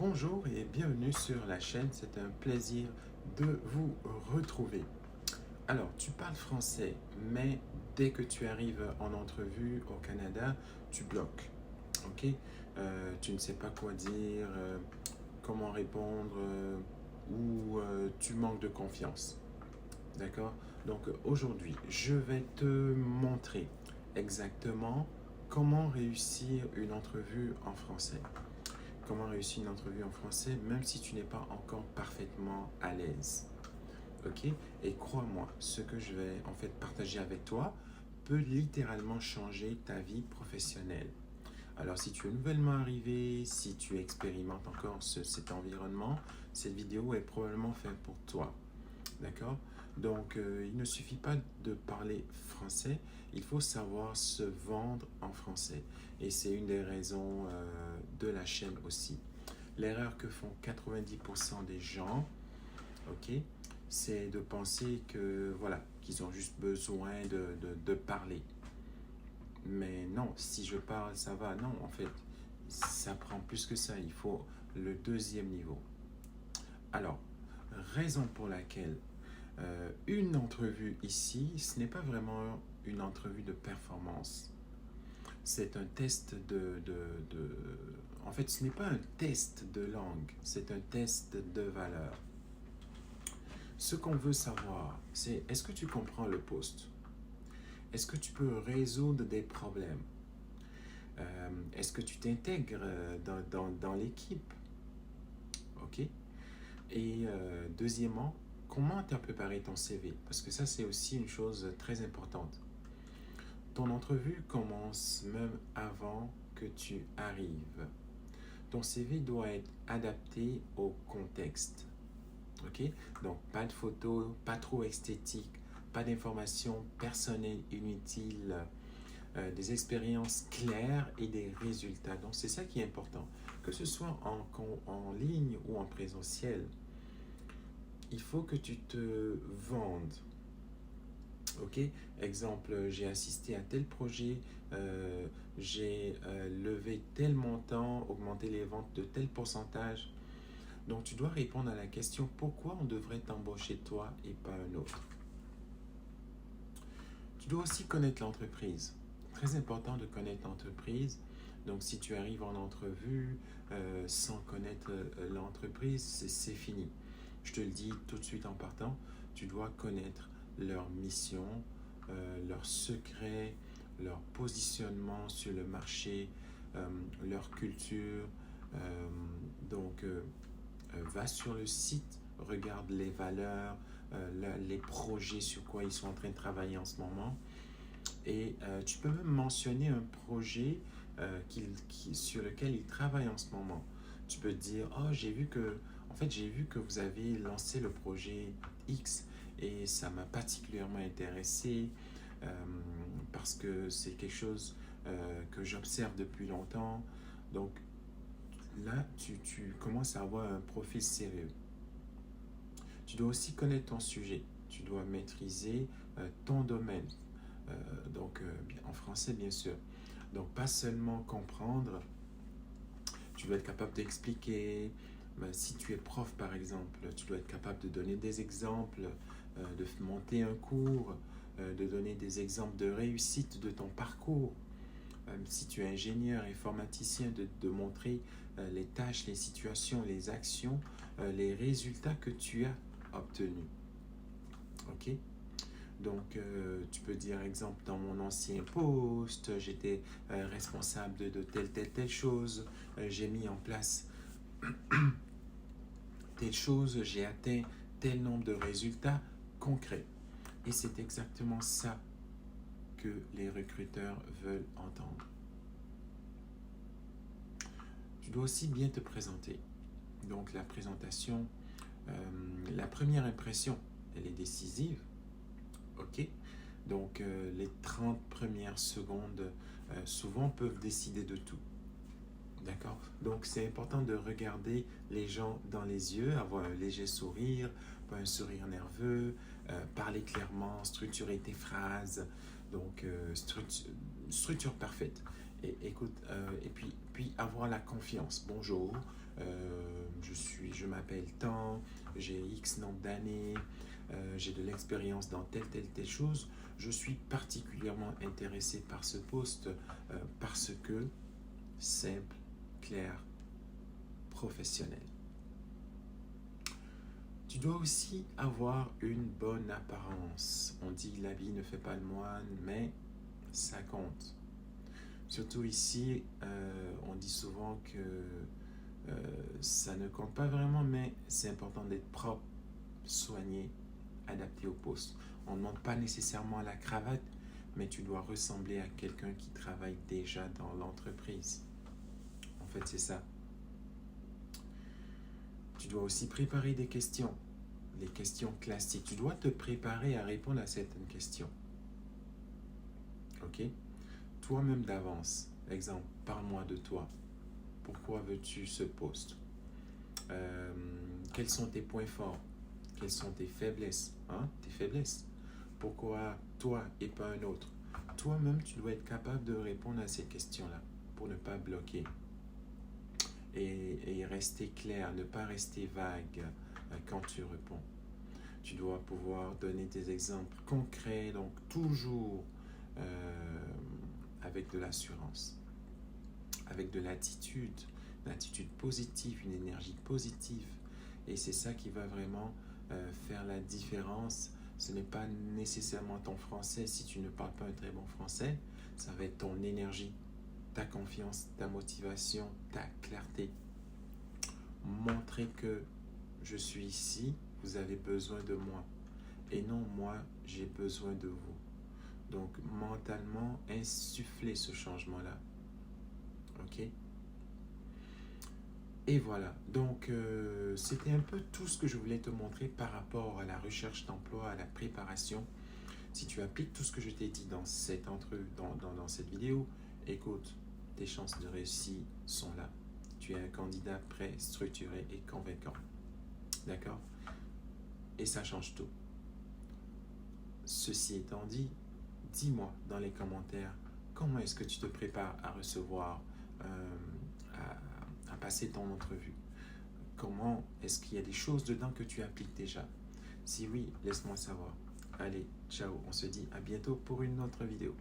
Bonjour et bienvenue sur la chaîne, c'est un plaisir de vous retrouver. Alors, tu parles français, mais dès que tu arrives en entrevue au Canada, tu bloques, ok? Tu ne sais pas quoi dire, comment répondre, ou tu manques de confiance, d'accord? Donc aujourd'hui, je vais te montrer exactement comment réussir une entrevue en français. Comment réussir une entrevue en français, même si tu n'es pas encore parfaitement à l'aise. Ok? Et crois-moi, ce que je vais en fait partager avec toi peut littéralement changer ta vie professionnelle. Alors, si tu es nouvellement arrivé, si tu expérimentes encore cet environnement, cette vidéo est probablement faite pour toi. D'accord? Donc, il ne suffit pas de parler français, il faut savoir se vendre en français. Et c'est une des raisons de la chaîne aussi. L'erreur que font 90% des gens, ok, c'est de penser que, voilà, qu'ils ont juste besoin de parler. Mais non, si je parle, ça va. Non, en fait, ça prend plus que ça. Il faut le deuxième niveau. Alors, raison pour laquelle une entrevue ici, ce n'est pas vraiment une entrevue de performance. C'est un test En fait, ce n'est pas un test de langue, c'est un test de valeur. Ce qu'on veut savoir, c'est est-ce que tu comprends le poste? Est-ce que tu peux résoudre des problèmes? Est-ce que tu t'intègres dans l'équipe? Ok? Et deuxièmement, comment tu as préparé ton CV? Parce que ça, c'est aussi une chose très importante. Ton entrevue commence même avant que tu arrives. Ton CV doit être adapté au contexte. Ok? Donc, pas de photos, pas trop esthétique, pas d'informations personnelles inutiles, des expériences claires et des résultats. Donc, c'est ça qui est important. Que ce soit en ligne ou en présentiel, il faut que tu te vendes. Ok, exemple, j'ai assisté à tel projet, j'ai levé tel montant, augmenté les ventes de tel pourcentage. Donc, tu dois répondre à la question pourquoi on devrait t'embaucher toi et pas un autre. Tu dois aussi connaître l'entreprise. Très important de connaître l'entreprise. Donc, si tu arrives en entrevue sans connaître l'entreprise, c'est fini. Je te le dis tout de suite en partant, tu dois connaître leur mission, leurs secrets, leur positionnement sur le marché, leur culture. Donc, va sur le site, regarde les valeurs, les projets sur quoi ils sont en train de travailler en ce moment. Et tu peux même mentionner un projet sur lequel ils travaillent en ce moment. Tu peux dire, oh, j'ai vu que vous avez lancé le projet X et ça m'a particulièrement intéressé euh, parce que c'est quelque chose que j'observe depuis longtemps. Donc là, tu commences à avoir un profil sérieux. Tu dois aussi connaître ton sujet. Tu dois maîtriser ton domaine. En français, bien sûr. Donc, pas seulement comprendre, tu dois être capable d'expliquer. Si tu es prof, par exemple, tu dois être capable de donner des exemples, de monter un cours, de donner des exemples de réussite de ton parcours. Si tu es ingénieur, informaticien, de montrer les tâches, les situations, les actions, les résultats que tu as obtenus. Ok? Donc, tu peux dire, exemple, dans mon ancien poste, j'étais responsable de telle chose, j'ai mis en place telle chose, j'ai atteint tel nombre de résultats concrets. Et c'est exactement ça que les recruteurs veulent entendre. Tu dois aussi bien te présenter. Donc, la présentation, la première impression, elle est décisive. Ok? Donc, les 30 premières secondes, souvent, peuvent décider de tout. D'accord? Donc, c'est important de regarder les gens dans les yeux, avoir un léger sourire, pas un sourire nerveux, parler clairement, structurer tes phrases. Donc, structure parfaite. Et écoute, puis avoir la confiance. Bonjour, je m'appelle tant, j'ai X nombre d'années, j'ai de l'expérience dans telle chose. Je suis particulièrement intéressé par ce poste parce que simple, clair, professionnel. Tu dois aussi avoir une bonne apparence. On dit la vie ne fait pas le moine, mais ça compte. Surtout ici, on dit souvent que ça ne compte pas vraiment, mais c'est important d'être propre, soigné, adapté au poste. On ne demande pas nécessairement la cravate, mais tu dois ressembler à quelqu'un qui travaille déjà dans l'entreprise. En fait, c'est ça. Tu dois aussi préparer des questions, les questions classiques. Tu dois te préparer à répondre à certaines questions. Ok? Toi-même d'avance. Exemple, parle-moi de toi. Pourquoi veux-tu ce poste? Quels sont tes points forts? Quelles sont tes faiblesses? Tes faiblesses. Pourquoi toi et pas un autre? Toi-même, tu dois être capable de répondre à ces questions-là pour ne pas bloquer. Et rester clair, ne pas rester vague quand tu réponds. Tu dois pouvoir donner des exemples concrets, donc toujours avec de l'assurance, avec de l'attitude, une attitude positive, une énergie positive. Et c'est ça qui va vraiment faire la différence. Ce n'est pas nécessairement ton français. Si tu ne parles pas un très bon français, ça va être ton énergie, ta confiance, ta motivation, ta clarté. Montrer que je suis ici, vous avez besoin de moi. Et non, moi, j'ai besoin de vous. Donc, mentalement, insuffler ce changement-là. Ok? Et voilà. Donc, c'était un peu tout ce que je voulais te montrer par rapport à la recherche d'emploi, à la préparation. Si tu appliques tout ce que je t'ai dit dans cette vidéo, écoute, tes chances de réussite sont là. Tu es un candidat prêt, structuré et convaincant. D'accord? Et ça change tout. Ceci étant dit, dis-moi dans les commentaires comment est-ce que tu te prépares à recevoir, à passer ton entrevue. Comment est-ce qu'il y a des choses dedans que tu appliques déjà? Si oui, laisse-moi savoir. Allez, ciao, on se dit à bientôt pour une autre vidéo.